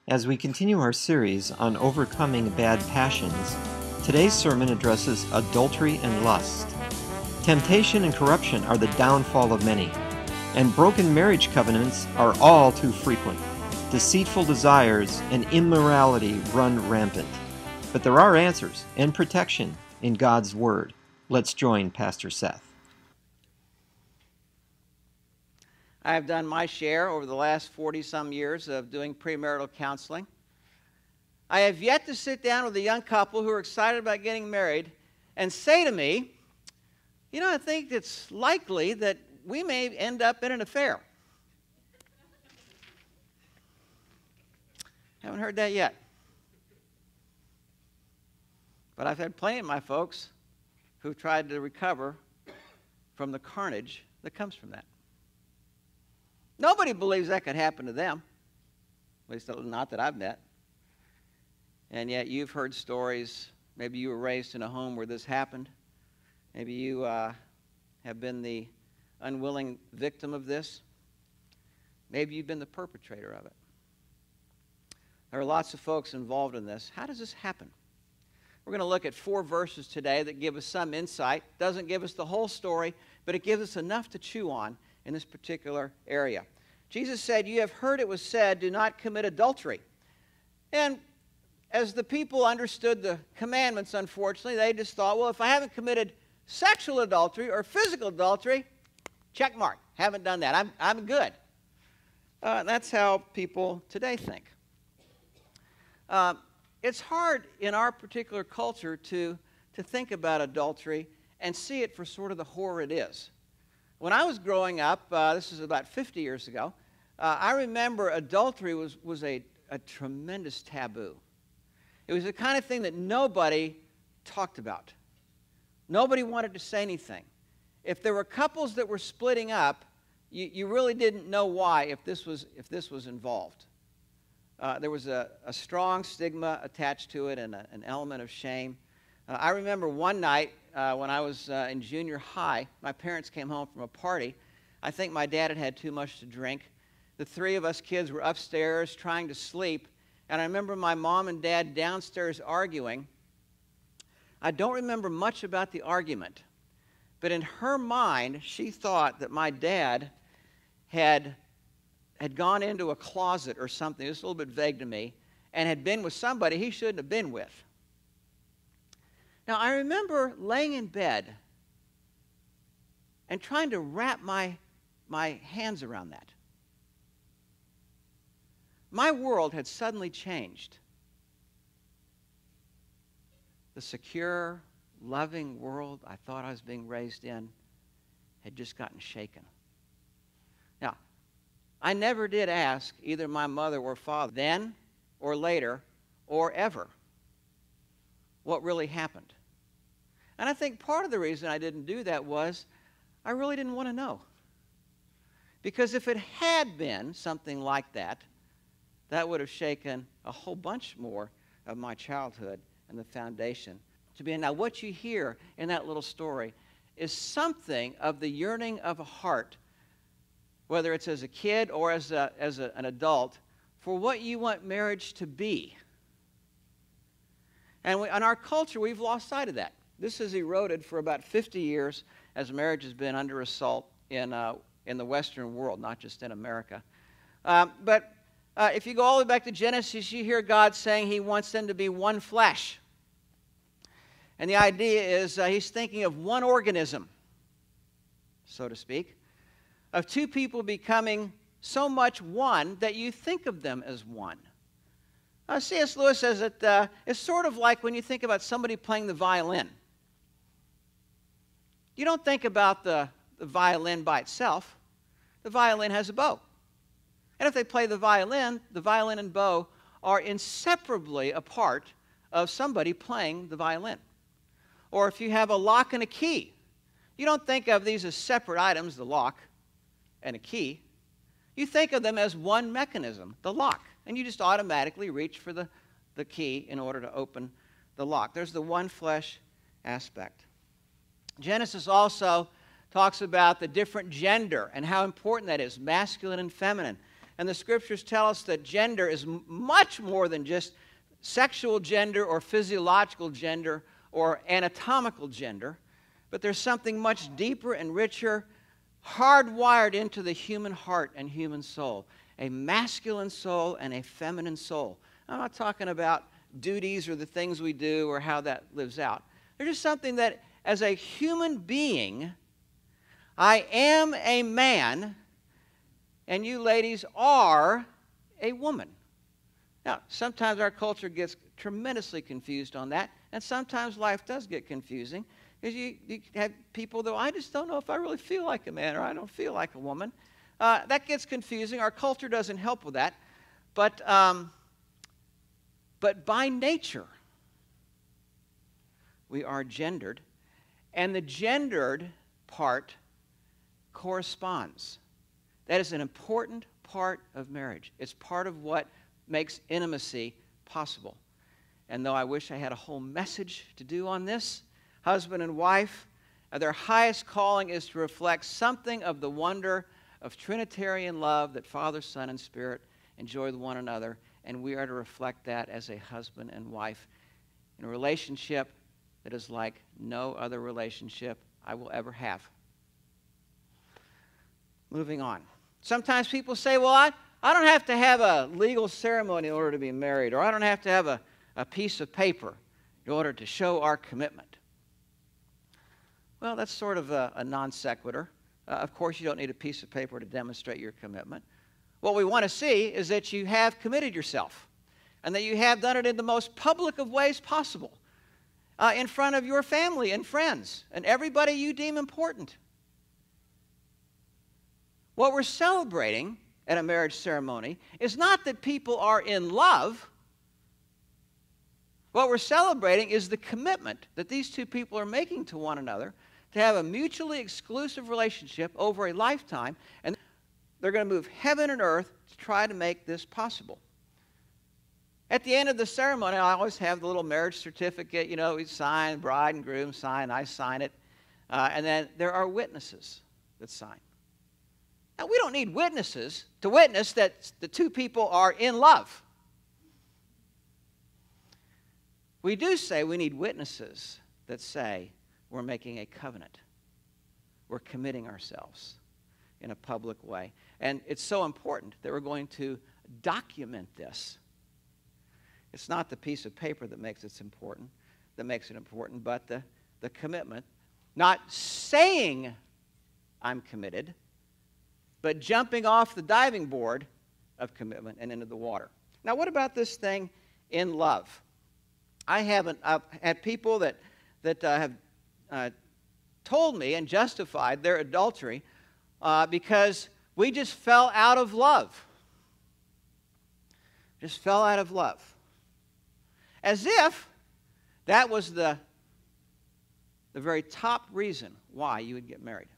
As we continue our series on overcoming bad passions, today's sermon addresses adultery and lust. Temptation and corruption are the downfall of many, and broken marriage covenants are all too frequent. Deceitful desires and immorality run rampant. But there are answers and protection in God's Word. Let's join Pastor Seth. I have done my share over the last 40-some years of doing premarital counseling. I have yet to sit down with a young couple who are excited about getting married and say to me, I think it's likely that we may end up in an affair. Haven't heard that yet. But I've had plenty of my folks who've tried to recover from the carnage that comes from that. Nobody believes that could happen to them, at least not that I've met. And yet you've heard stories. Maybe you were raised in a home where this happened. Maybe you have been the unwilling victim of this. Maybe you've been the perpetrator of it. There are lots of folks involved in this. How does this happen? We're going to look at 4 verses today that give us some insight. Doesn't give us the whole story, but it gives us enough to chew on in this particular area. Jesus said, "You have heard it was said, 'Do not commit adultery.'" And as the people understood the commandments, unfortunately, they just thought, well, if I haven't committed sexual adultery or physical adultery, check mark. Haven't done that. I'm good. That's how people today think. It's hard in our particular culture to think about adultery and see it for sort of the horror it is. When I was growing up, this is about 50 years ago, I remember adultery was a tremendous taboo. It was the kind of thing that nobody talked about. Nobody wanted to say anything. If there were couples that were splitting up, you really didn't know why if this was involved. There was a strong stigma attached to it and an element of shame. I remember one night when I was in junior high, my parents came home from a party. I think my dad had had too much to drink. The 3 of us kids were upstairs trying to sleep, and I remember my mom and dad downstairs arguing. I don't remember much about the argument, but in her mind, she thought that my dad had gone into a closet or something, it's a little bit vague to me, and had been with somebody he shouldn't have been with. Now, I remember laying in bed and trying to wrap my hands around that. My world had suddenly changed. The secure, loving world I thought I was being raised in had just gotten shaken. Now, I never did ask either my mother or father then or later or ever what really happened. And I think part of the reason I didn't do that was I really didn't want to know. Because if it had been something like that, that would have shaken a whole bunch more of my childhood and the foundation to be in. Now, what you hear in that little story is something of the yearning of a heart, whether it's as a kid or as an adult, for what you want marriage to be. And in our culture, we've lost sight of that. This has eroded for about 50 years as marriage has been under assault in the Western world, not just in America. But if you go all the way back to Genesis, you hear God saying He wants them to be one flesh. And the idea is He's thinking of one organism, so to speak, of 2 people becoming so much one that you think of them as one. C.S. Lewis says that it's sort of like when you think about somebody playing the violin. You don't think about the violin by itself. The violin has a bow. And if they play the violin and bow are inseparably a part of somebody playing the violin. Or if you have a lock and a key, you don't think of these as separate items, the lock and a key. You think of them as one mechanism, the lock, and you just automatically reach for the key in order to open the lock. There's the one flesh aspect. Genesis also talks about the different gender and how important that is, masculine and feminine. And the scriptures tell us that gender is much more than just sexual gender or physiological gender or anatomical gender, but there's something much deeper and richer hardwired into the human heart and human soul, a masculine soul and a feminine soul. I'm not talking about duties or the things we do or how that lives out. There's just something that as a human being, I am a man, and you ladies are a woman. Now, sometimes our culture gets tremendously confused on that, and sometimes life does get confusing, because you have people that, I just don't know if I really feel like a man or I don't feel like a woman. That gets confusing. Our culture doesn't help with that. But by nature, we are gendered, and the gendered part corresponds. That is an important part of marriage. It's part of what makes intimacy possible. And though I wish I had a whole message to do on this, husband and wife, their highest calling is to reflect something of the wonder of Trinitarian love that Father, Son, and Spirit enjoy with one another, and we are to reflect that as a husband and wife in a relationship that is like no other relationship I will ever have. Moving on. Sometimes people say, well, I don't have to have a legal ceremony in order to be married, or I don't have to have a piece of paper in order to show our commitment. Well, that's sort of a non sequitur. Of course, you don't need a piece of paper to demonstrate your commitment. What we want to see is that you have committed yourself and that you have done it in the most public of ways possible, in front of your family and friends and everybody you deem important. What we're celebrating at a marriage ceremony is not that people are in love. What we're celebrating is the commitment that these two people are making to one another to have a mutually exclusive relationship over a lifetime, and they're going to move heaven and earth to try to make this possible. At the end of the ceremony, I always have the little marriage certificate, we sign, bride and groom sign, I sign it, and then there are witnesses that sign. Now, we don't need witnesses to witness that the two people are in love. We do say we need witnesses that say we're making a covenant. We're committing ourselves in a public way. And it's so important that we're going to document this. It's not the piece of paper that makes it important, but the commitment. Not saying I'm committed, but jumping off the diving board of commitment and into the water. Now, what about this thing in love? I've had people that have told me and justified their adultery because we just fell out of love. Just fell out of love. As if that was the very top reason why you would get married.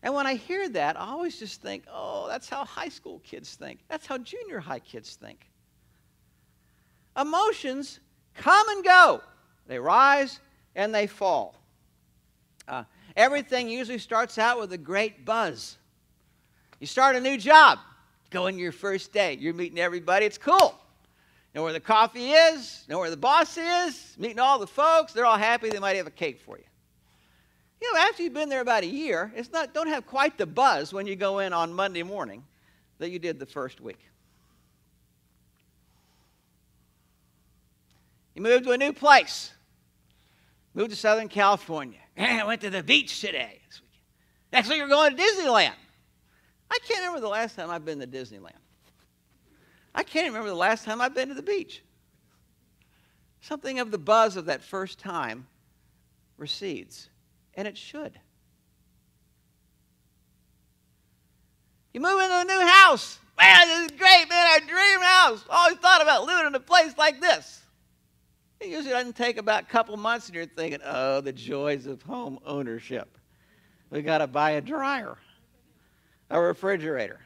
And when I hear that, I always just think, oh, that's how high school kids think. That's how junior high kids think. Emotions come and go. They rise and they fall. Everything usually starts out with a great buzz. You start a new job. Go in your first day. You're meeting everybody. It's cool. Know where the coffee is. Know where the boss is. Meeting all the folks. They're all happy. They might have a cake for you. After you've been there about a year, don't have quite the buzz when you go in on Monday morning that you did the first week. You moved to a new place. Moved to Southern California. I went to the beach today. Next week you're going to Disneyland. I can't remember the last time I've been to Disneyland. I can't remember the last time I've been to the beach. Something of the buzz of that first time recedes. And it should. You move into a new house. Man, this is great, man. Our dream house. Always thought about living in a place like this. It usually doesn't take about a couple months and you're thinking, oh, the joys of home ownership. We got to buy a dryer, a refrigerator.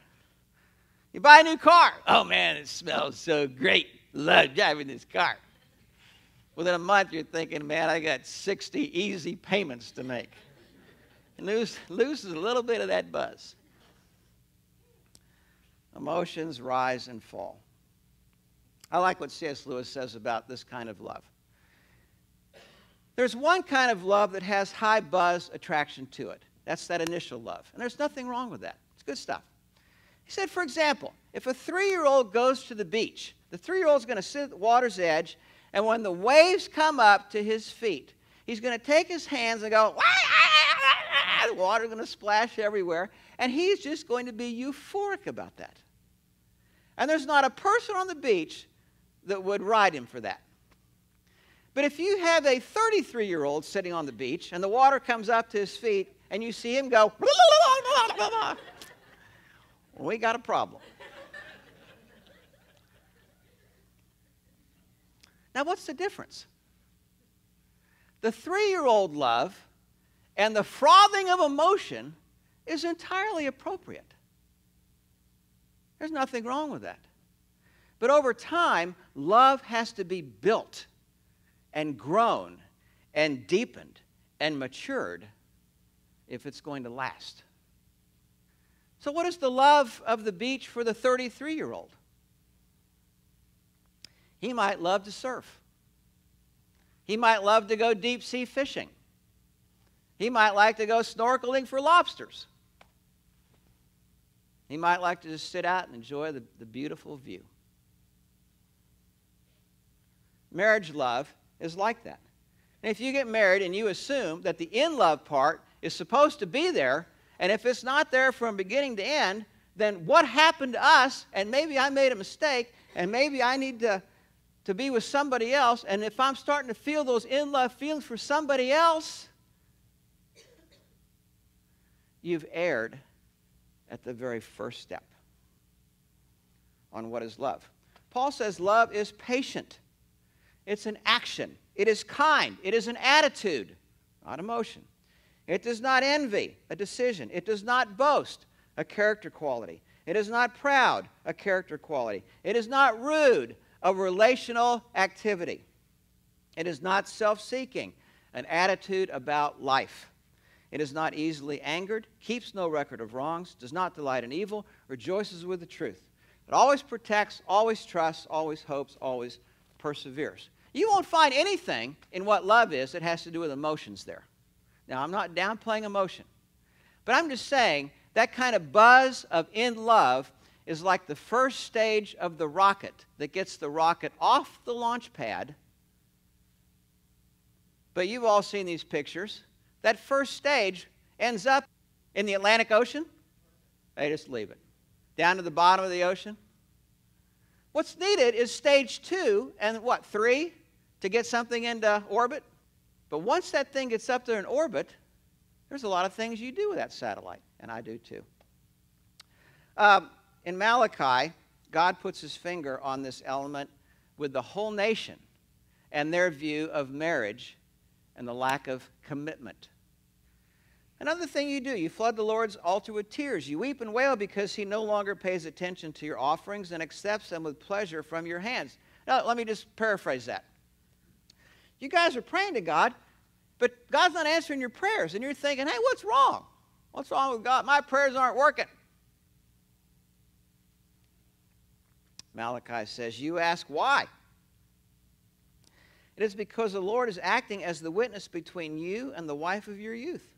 You buy a new car. Oh, man, it smells so great. Love driving this car. Within a month, you're thinking, man, I got 60 easy payments to make. And loses a little bit of that buzz. Emotions rise and fall. I like what C.S. Lewis says about this kind of love. There's one kind of love that has high buzz attraction to it. That's that initial love. And there's nothing wrong with that. It's good stuff. He said, for example, if a 3-year-old goes to the beach, the 3-year-old's going to sit at the water's edge, and when the waves come up to his feet, he's going to take his hands and go, the water's going to splash everywhere, and he's just going to be euphoric about that. And there's not a person on the beach that would ride him for that. But if you have a 33-year-old sitting on the beach and the water comes up to his feet and you see him go, well, we got a problem. Now, what's the difference? The 3-year-old love and the frothing of emotion is entirely appropriate. There's nothing wrong with that. But over time, love has to be built and grown and deepened and matured if it's going to last. So what is the love of the beach for the 33-year-old? He might love to surf. He might love to go deep sea fishing. He might like to go snorkeling for lobsters. He might like to just sit out and enjoy the beautiful view. Marriage love is like that. And if you get married and you assume that the in-love part is supposed to be there, and if it's not there from beginning to end, then what happened to us, and maybe I made a mistake, and maybe I need to be with somebody else, and if I'm starting to feel those in-love feelings for somebody else, you've erred at the very first step on what is love. Paul says love is patient. It's an action. It is kind. It is an attitude, not emotion. It does not envy, a decision. It does not boast, a character quality. It is not proud, a character quality. It is not rude, a relational activity. It is not self-seeking, an attitude about life. It is not easily angered, keeps no record of wrongs, does not delight in evil, rejoices with the truth. It always protects, always trusts, always hopes, always perseveres. You won't find anything in what love is that has to do with emotions there. Now, I'm not downplaying emotion, but I'm just saying that kind of buzz of in love is like the first stage of the rocket that gets the rocket off the launch pad. But you've all seen these pictures. That first stage ends up in the Atlantic Ocean. They just leave it. Down to the bottom of the ocean. What's needed is stage 2 and what, 3 to get something into orbit? But once that thing gets up there in orbit, there's a lot of things you do with that satellite, and I do too. In Malachi, God puts his finger on this element with the whole nation and their view of marriage and the lack of commitment. Another thing you do, you flood the Lord's altar with tears. You weep and wail because he no longer pays attention to your offerings and accepts them with pleasure from your hands. Now, let me just paraphrase that. You guys are praying to God, but God's not answering your prayers, and you're thinking, hey, what's wrong? What's wrong with God? My prayers aren't working. Malachi says, you ask why? It is because the Lord is acting as the witness between you and the wife of your youth.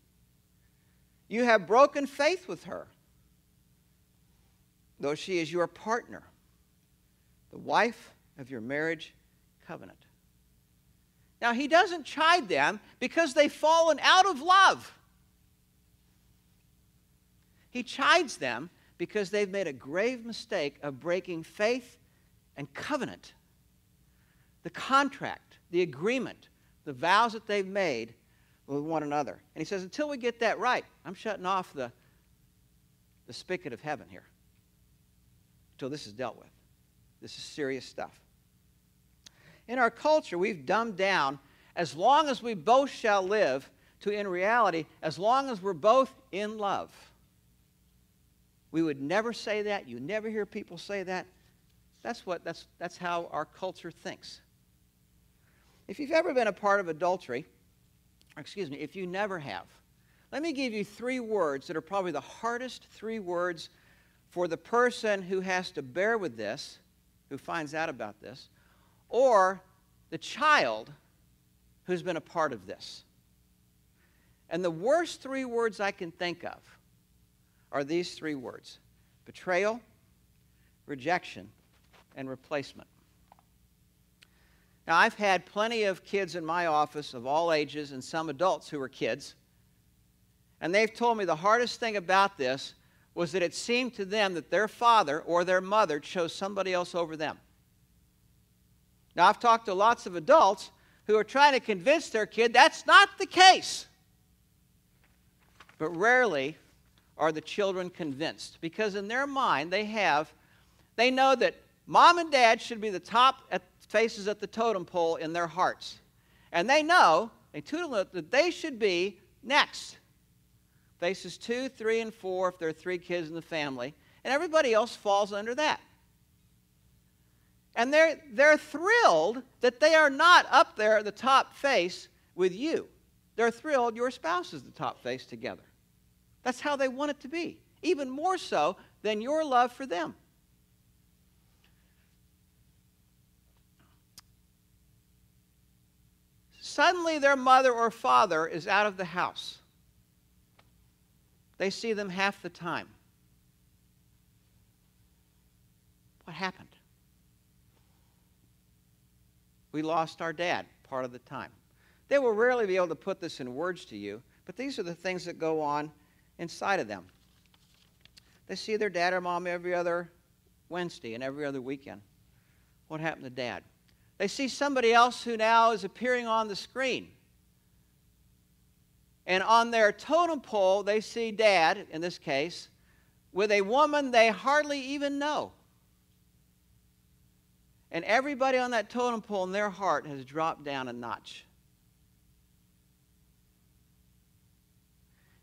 You have broken faith with her, though she is your partner, the wife of your marriage covenant. Now, he doesn't chide them because they've fallen out of love. He chides them because they've made a grave mistake of breaking faith and covenant, the contract, the agreement, the vows that they've made with one another. And he says, until we get that right, I'm shutting off the spigot of heaven here until this is dealt with. This is serious stuff. In our culture, we've dumbed down as long as we both shall live to, in reality, as long as we're both in love. We would never say that. You never hear people say that. That's how our culture thinks. If you've ever been a part of adultery, if you never have, let me give you 3 words that are probably the hardest 3 words for the person who has to bear with this, who finds out about this, or the child who's been a part of this. And the worst three words I can think of are these three words: betrayal, rejection, and replacement. Now, I've had plenty of kids in my office of all ages and some adults who are kids, and they've told me the hardest thing about this was that it seemed to them that their father or their mother chose somebody else over them. Now, I've talked to lots of adults who are trying to convince their kid that's not the case. But rarely are the children convinced, because in their mind they know that mom and dad should be the top faces at the totem pole in their hearts. And they know, that they should be next. Faces 2, 3, and 4 if there are 3 kids in the family. And everybody else falls under that. And they're thrilled that they are not up there at the top face with you. They're thrilled your spouse is the top face together. That's how they want it to be, even more so than your love for them. Suddenly their mother or father is out of the house. They see them half the time. What happened? We lost our dad part of the time. They will rarely be able to put this in words to you, but these are the things that go on inside of them. They see their dad or mom every other Wednesday and every other weekend. What happened to dad? They see somebody else who now is appearing on the screen. And on their totem pole, they see dad, in this case, with a woman they hardly even know. And everybody on that totem pole in their heart has dropped down a notch.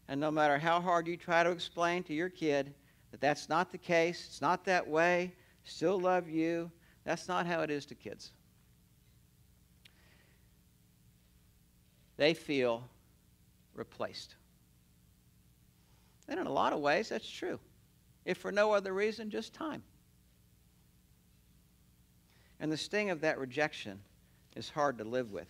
And no matter how hard you try to explain to your kid that that's not the case, it's not that way, still love you, that's not how it is to kids. They feel replaced. And in a lot of ways, that's true. If for no other reason, just time. And the sting of that rejection is hard to live with.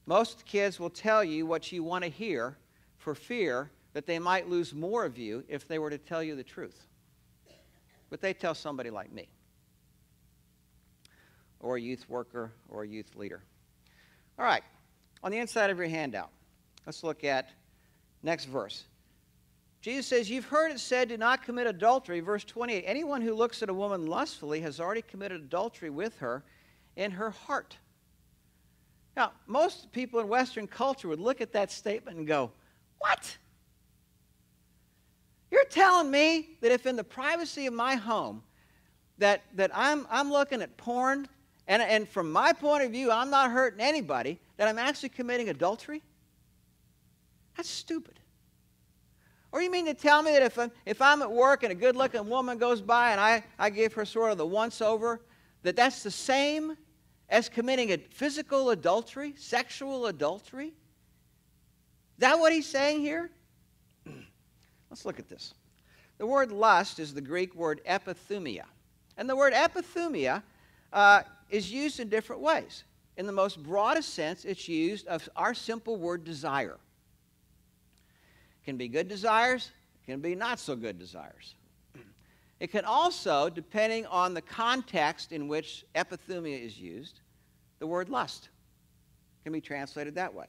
Most kids will tell you what you want to hear for fear that they might lose more of you if they were to tell you the truth. But they tell somebody like me, or a youth worker, or a youth leader. All right, on the inside of your handout, let's look at next verse. Jesus says, you've heard it said, do not commit adultery. Verse 28, anyone who looks at a woman lustfully has already committed adultery with her in her heart. Now, most people in Western culture would look at that statement and go, what? You're telling me that if in the privacy of my home that I'm looking at porn, and from my point of view, I'm not hurting anybody, that I'm actually committing adultery? That's stupid. Or you mean to tell me that if I'm at work and a good-looking woman goes by and I give her sort of the once-over, that's the same as committing a physical adultery, sexual adultery? Is that what he's saying here? Let's look at this. The word lust is the Greek word epithumia. And the word epithumia is used in different ways. In the most broadest sense, it's used of our simple word desire. It can be good desires, it can be not so good desires. It can also, depending on the context in which epithumia is used, the word lust can be translated that way.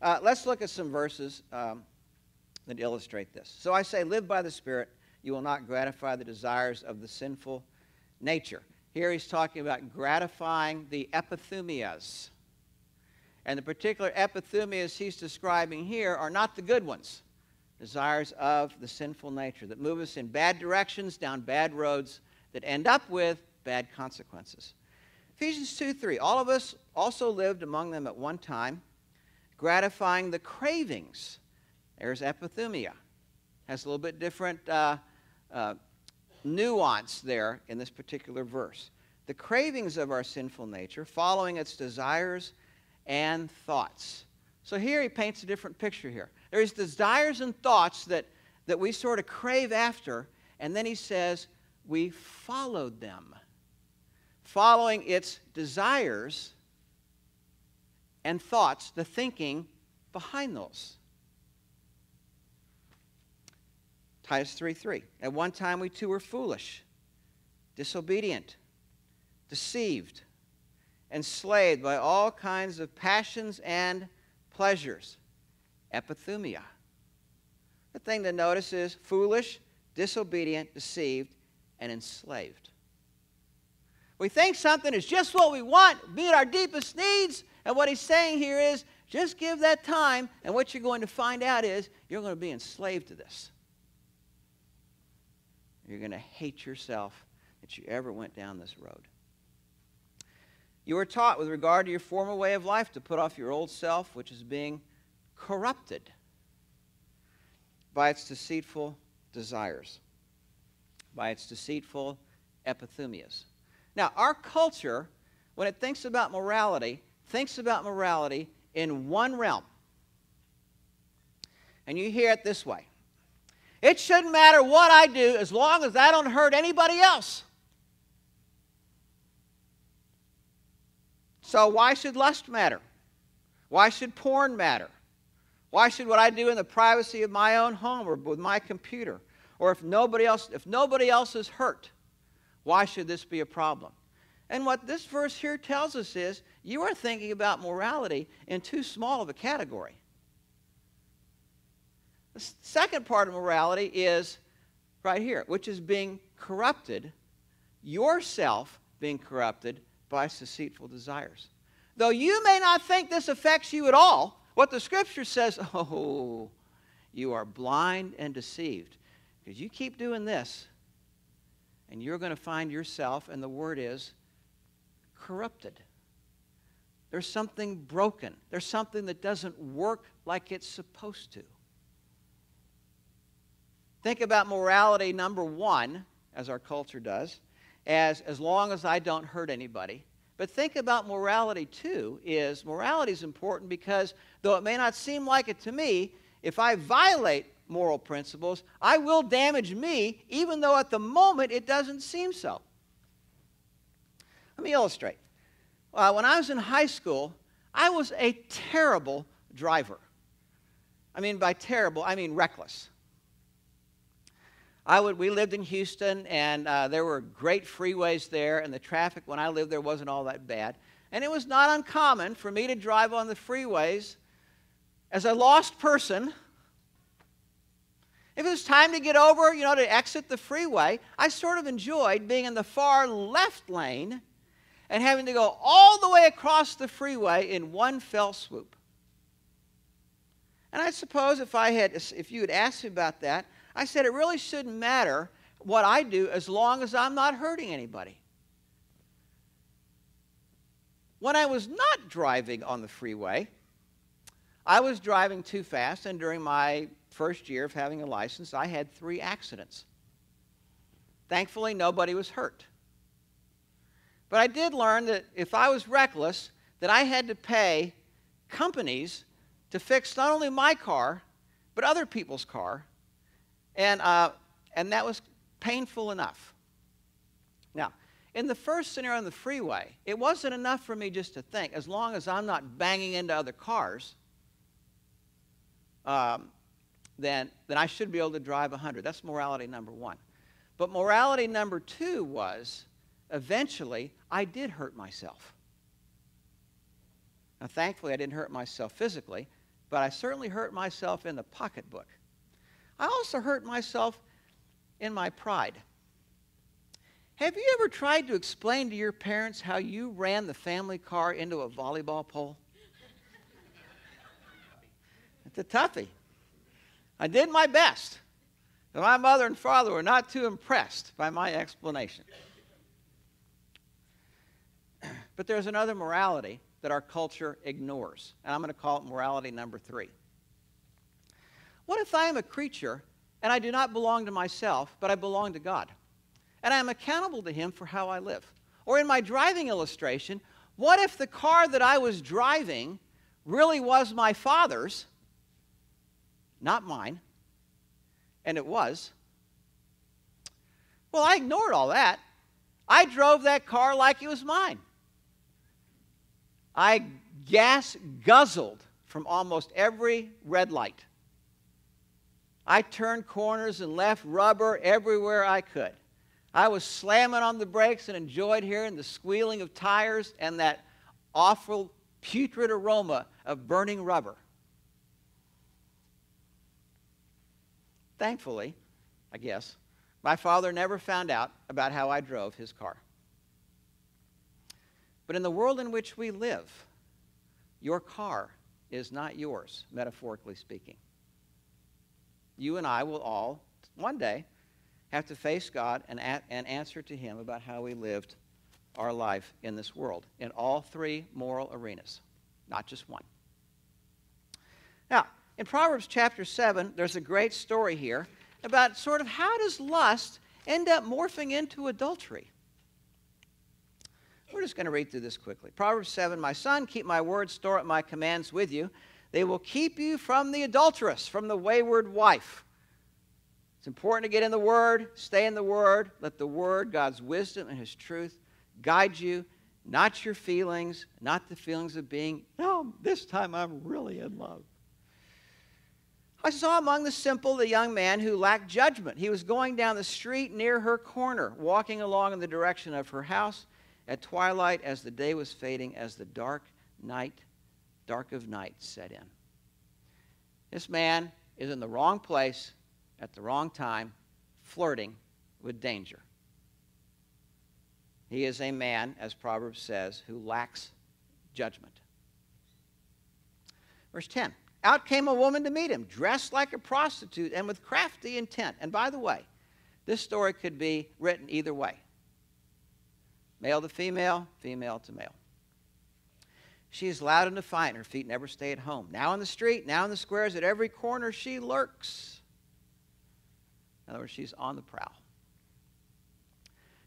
Let's look at some verses that illustrate this. So I say, live by the Spirit, you will not gratify the desires of the sinful nature. Here he's talking about gratifying the epithumias. And the particular epithumias he's describing here are not the good ones. Desires of the sinful nature that move us in bad directions, down bad roads, that end up with bad consequences. Ephesians 2:3, all of us also lived among them at one time, gratifying the cravings. There's epithumia. Has a little bit different nuance there in this particular verse. The cravings of our sinful nature, following its desires and thoughts. So here he paints a different picture here. There's desires and thoughts that we sort of crave after, And then he says, we followed them, following its desires and thoughts, the thinking behind those. Titus 3:3. At one time we too were foolish, disobedient, deceived, enslaved by all kinds of passions and pleasures. Epithumia. The thing to notice is foolish, disobedient, deceived, and enslaved. We think something is just what we want, meet our deepest needs, and what he's saying here is just give that time, and what you're going to find out is you're going to be enslaved to this. You're going to hate yourself that you ever went down this road. You were taught with regard to your former way of life to put off your old self, which is being corrupted by its deceitful desires, by its deceitful epithumias. Now, our culture, when it thinks about morality in one realm. And you hear it this way. It shouldn't matter what I do as long as I don't hurt anybody else. So why should lust matter? Why should porn matter? Why should what I do in the privacy of my own home or with my computer? Or if nobody else is hurt, why should this be a problem? And what this verse here tells us is you are thinking about morality in too small of a category. The second part of morality is right here, which is being corrupted, yourself being corrupted by deceitful desires. Though you may not think this affects you at all, what the Scripture says, oh, you are blind and deceived. Because you keep doing this, and you're going to find yourself, and the word is, corrupted. There's something broken. There's something that doesn't work like it's supposed to. Think about morality number one, as our culture does, as long as I don't hurt anybody. But think about morality two is, morality is important because though it may not seem like it to me, if I violate moral principles, I will damage me, even though at the moment it doesn't seem so. Let me illustrate. When I was in high school, I was a terrible driver. I mean, by terrible, I mean reckless. We lived in Houston, and there were great freeways there, and the traffic when I lived there wasn't all that bad. And it was not uncommon for me to drive on the freeways as a lost person. If it was time to get over, to exit the freeway, I sort of enjoyed being in the far left lane and having to go all the way across the freeway in one fell swoop. And I suppose if you had asked me about that, I said it really shouldn't matter what I do as long as I'm not hurting anybody. When I was not driving on the freeway, I was driving too fast, and during my first year of having a license, I had 3 accidents. Thankfully, nobody was hurt. But I did learn that if I was reckless, that I had to pay companies to fix not only my car, but other people's car. And that was painful enough. Now, in the first scenario on the freeway, it wasn't enough for me just to think, as long as I'm not banging into other cars, then I should be able to drive 100. That's morality number one. But morality number two was, eventually, I did hurt myself. Now, thankfully, I didn't hurt myself physically, but I certainly hurt myself in the pocketbook. I also hurt myself in my pride. Have you ever tried to explain to your parents how you ran the family car into a volleyball pole? It's a toughie. I did my best, but my mother and father were not too impressed by my explanation. But there's another morality that our culture ignores, and I'm going to call it morality number 3. What if I am a creature and I do not belong to myself, but I belong to God? And I am accountable to Him for how I live. Or in my driving illustration, what if the car that I was driving really was my father's, not mine, and it was, Well, I ignored all that. I drove that car like it was mine. I gas guzzled from almost every red light. I turned corners and left rubber everywhere I could. I was slamming on the brakes and enjoyed hearing the squealing of tires and that awful putrid aroma of burning rubber. Thankfully, I guess, my father never found out about how I drove his car. But in the world in which we live, your car is not yours, metaphorically speaking. You and I will all, one day, have to face God and answer to Him about how we lived our life in this world, in all three moral arenas, not just one. Now, in Proverbs chapter 7, there's a great story here about sort of how does lust end up morphing into adultery. We're just going to read through this quickly. Proverbs 7, my son, keep my words, store up my commands with you. They will keep you from the adulteress, from the wayward wife. It's important to get in the Word, stay in the Word. Let the Word, God's wisdom and His truth, guide you, not your feelings, not the feelings of being, no, this time I'm really in love. I saw among the simple the young man who lacked judgment. He was going down the street near her corner, walking along in the direction of her house at twilight as the day was fading, as the dark of night set in. This man is in the wrong place at the wrong time, flirting with danger. He is a man, as Proverbs says, who lacks judgment. Verse 10. Out came a woman to meet him, dressed like a prostitute and with crafty intent. And by the way, this story could be written either way. Male to female, female to male. She is loud and defiant. Her feet never stay at home. Now in the street, now in the squares, at every corner she lurks. In other words, she's on the prowl.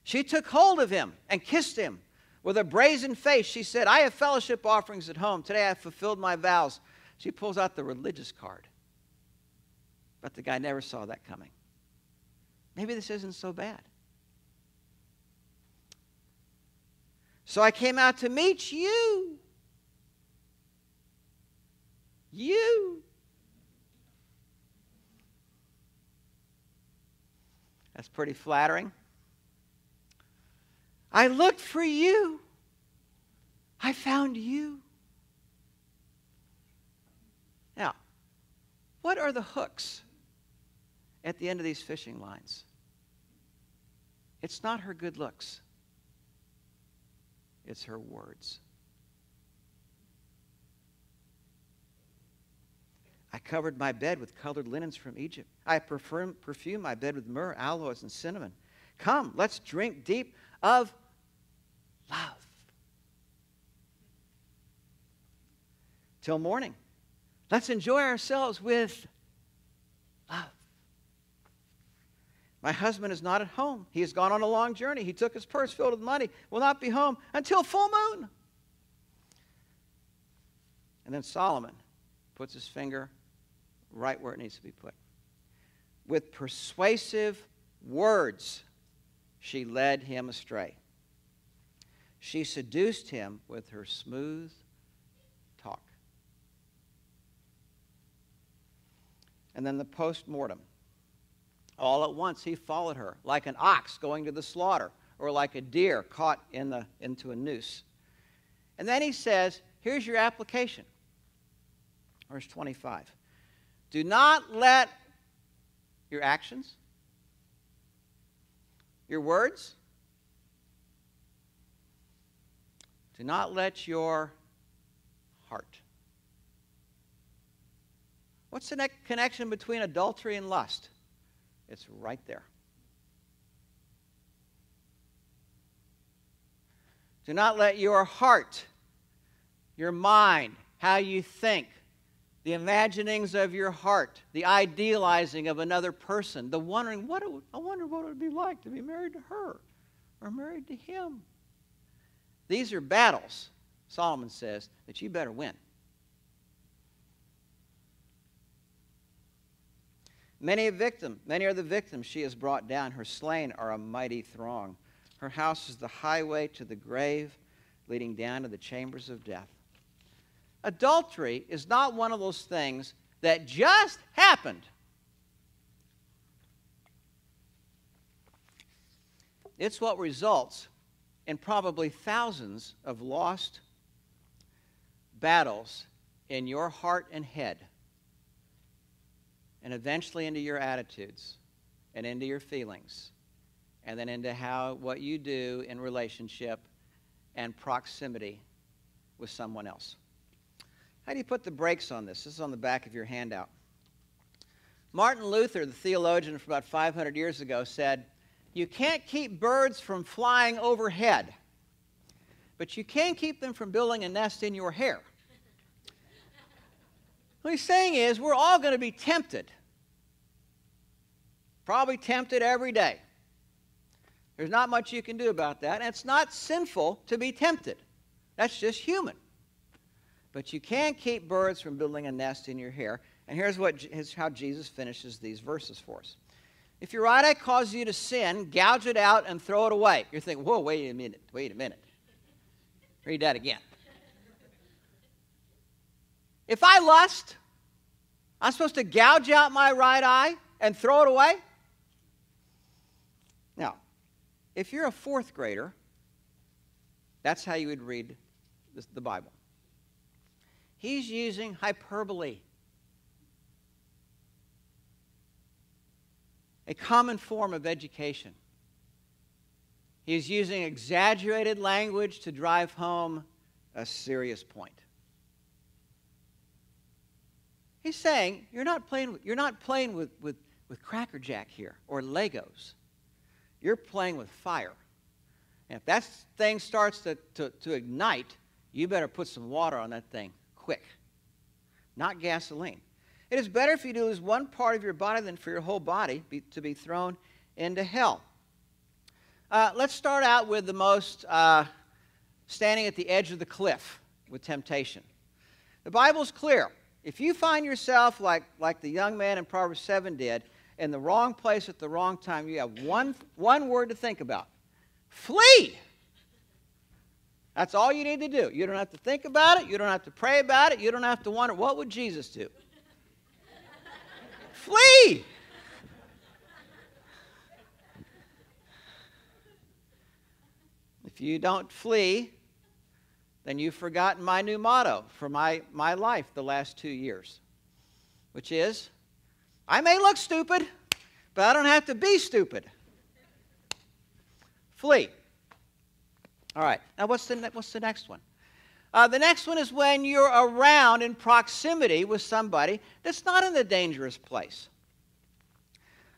She took hold of him and kissed him. With a brazen face, she said, I have fellowship offerings at home. Today I have fulfilled my vows. She pulls out the religious card. But the guy never saw that coming. Maybe this isn't so bad. So I came out to meet you. You. That's pretty flattering. I looked for you. I found you. Now, what are the hooks at the end of these fishing lines? It's not her good looks. It's her words. I covered my bed with colored linens from Egypt. I perfumed my bed with myrrh, aloes, and cinnamon. Come, let's drink deep of love. Till morning. Let's enjoy ourselves with love. My husband is not at home. He has gone on a long journey. He took his purse filled with money, will not be home until full moon. And then Solomon puts his finger right where it needs to be put. With persuasive words, she led him astray. She seduced him with her smooth talk. And then the post-mortem. All at once he followed her, like an ox going to the slaughter, or like a deer caught into a noose. And then he says, here's your application. Verse 25. Do not let your actions, your words, do not let your heart. What's the connection between adultery and lust? It's right there. Do not let your heart, your mind, how you think, the imaginings of your heart, the idealizing of another person, the wondering, I wonder what it would be like to be married to her or married to him. These are battles, Solomon says, that you better win. Many are the victims she has brought down. Her slain are a mighty throng. Her house is the highway to the grave, leading down to the chambers of death. Adultery is not one of those things that just happened. It's what results in probably thousands of lost battles in your heart and head, and eventually into your attitudes and into your feelings, and then into what you do in relationship and proximity with someone else. How do you put the brakes on this? This is on the back of your handout. Martin Luther, the theologian from about 500 years ago, said, "You can't keep birds from flying overhead, but you can keep them from building a nest in your hair." What he's saying is we're all going to be tempted. Probably tempted every day. There's not much you can do about that. And it's not sinful to be tempted. That's just human. But you can keep birds from building a nest in your hair. And here's how Jesus finishes these verses for us. If your right eye causes you to sin, gouge it out and throw it away. You're thinking, whoa, wait a minute. Read that again. If I lust, I'm supposed to gouge out my right eye and throw it away? Now, if you're a fourth grader, that's how you would read the Bible. He's using hyperbole, a common form of education. He's using exaggerated language to drive home a serious point. He's saying you're not playing with Cracker Jack here or Legos. You're playing with fire. And if that thing starts to ignite, you better put some water on that thing quick, not gasoline. It is better for you to lose one part of your body than for your whole body to be thrown into hell. Let's start out with the most standing at the edge of the cliff with temptation. The Bible's clear. If you find yourself like the young man in Proverbs 7 did, in the wrong place at the wrong time, you have one word to think about. Flee! That's all you need to do. You don't have to think about it. You don't have to pray about it. You don't have to wonder, what would Jesus do? Flee! If you don't flee, then you've forgotten my new motto for my life the last 2 years, which is, I may look stupid, but I don't have to be stupid. Flee. All right. Now, what's the next one? The next one is when you're around in proximity with somebody that's not in the dangerous place.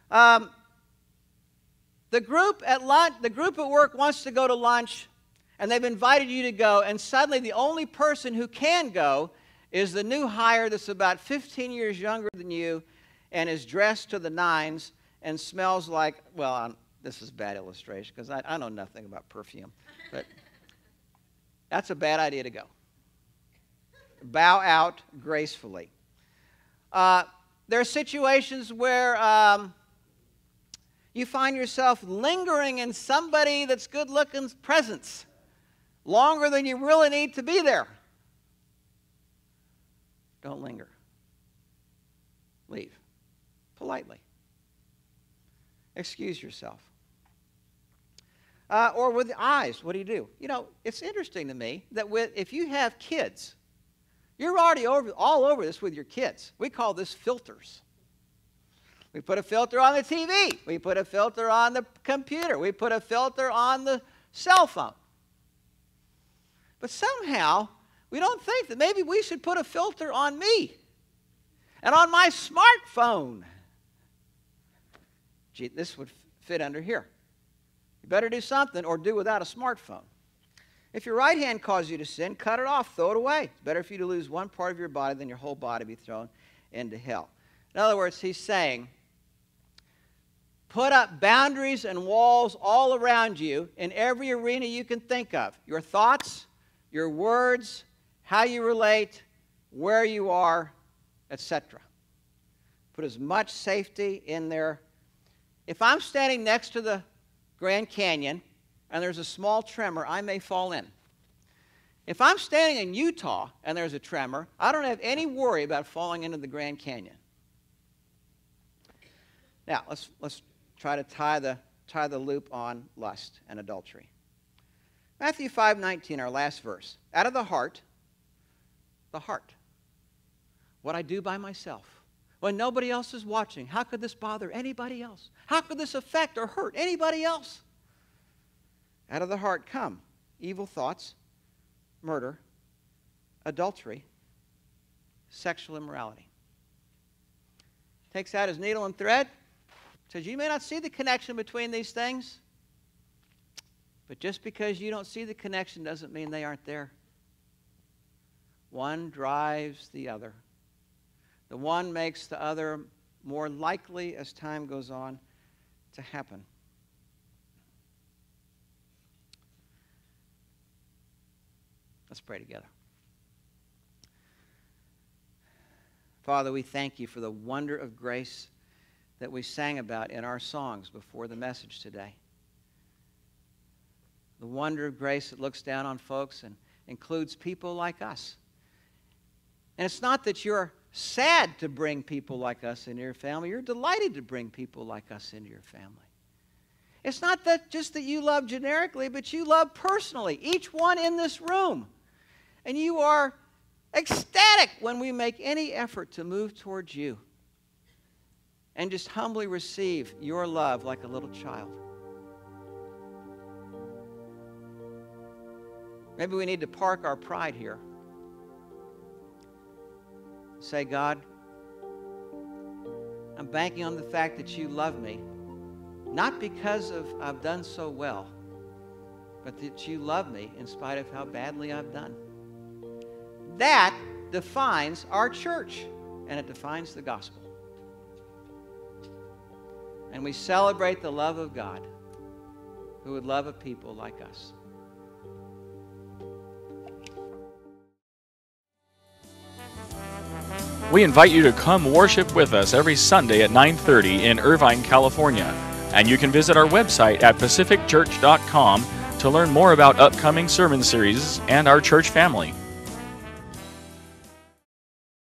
The group at work wants to go to lunch, and they've invited you to go, and suddenly the only person who can go is the new hire that's about 15 years younger than you and is dressed to the nines and smells like, well, this is bad illustration because I know nothing about perfume, but that's a bad idea to go. Bow out gracefully. There are situations where you find yourself lingering in somebody that's good-looking's presence longer than you really need to be there. Don't linger. Leave. Politely. Excuse yourself. Or with the eyes, what do? You know, it's interesting to me that if you have kids, you're already all over this with your kids. We call this filters. We put a filter on the TV. We put a filter on the computer. We put a filter on the cell phone. But somehow, we don't think that maybe we should put a filter on me and on my smartphone. Gee, this would fit under here. You better do something or do without a smartphone. If your right hand causes you to sin, cut it off, throw it away. It's better for you to lose one part of your body than your whole body be thrown into hell. In other words, he's saying, put up boundaries and walls all around you in every arena you can think of. Your thoughts, your words, how you relate, where you are, etc. put as much safety in there. If I'm standing next to the Grand Canyon and there's a small tremor, I may fall in. If I'm standing in Utah and there's a tremor, I don't have any worry about falling into the Grand Canyon. Now, let's try to tie the loop on lust and adultery. Matthew 5:19, our last verse. Out of the heart, what I do by myself, when nobody else is watching, how could this bother anybody else? How could this affect or hurt anybody else? Out of the heart come evil thoughts, murder, adultery, sexual immorality. Takes out his needle and thread, says you may not see the connection between these things, but just because you don't see the connection doesn't mean they aren't there. One drives the other. The one makes the other more likely as time goes on to happen. Let's pray together. Father, we thank you for the wonder of grace that we sang about in our songs before the message today. The wonder of grace that looks down on folks and includes people like us. And it's not that you're sad to bring people like us into your family. You're delighted to bring people like us into your family. It's not that just that you love generically, but you love personally, each one in this room. And you are ecstatic when we make any effort to move towards you and just humbly receive your love like a little child. Maybe we need to park our pride here. Say, God, I'm banking on the fact that you love me, not because I've done so well, but that you love me in spite of how badly I've done. That defines our church, and it defines the gospel. And we celebrate the love of God, who would love a people like us. We invite you to come worship with us every Sunday at 9:30 in Irvine, California. And you can visit our website at pacificchurch.com to learn more about upcoming sermon series and our church family.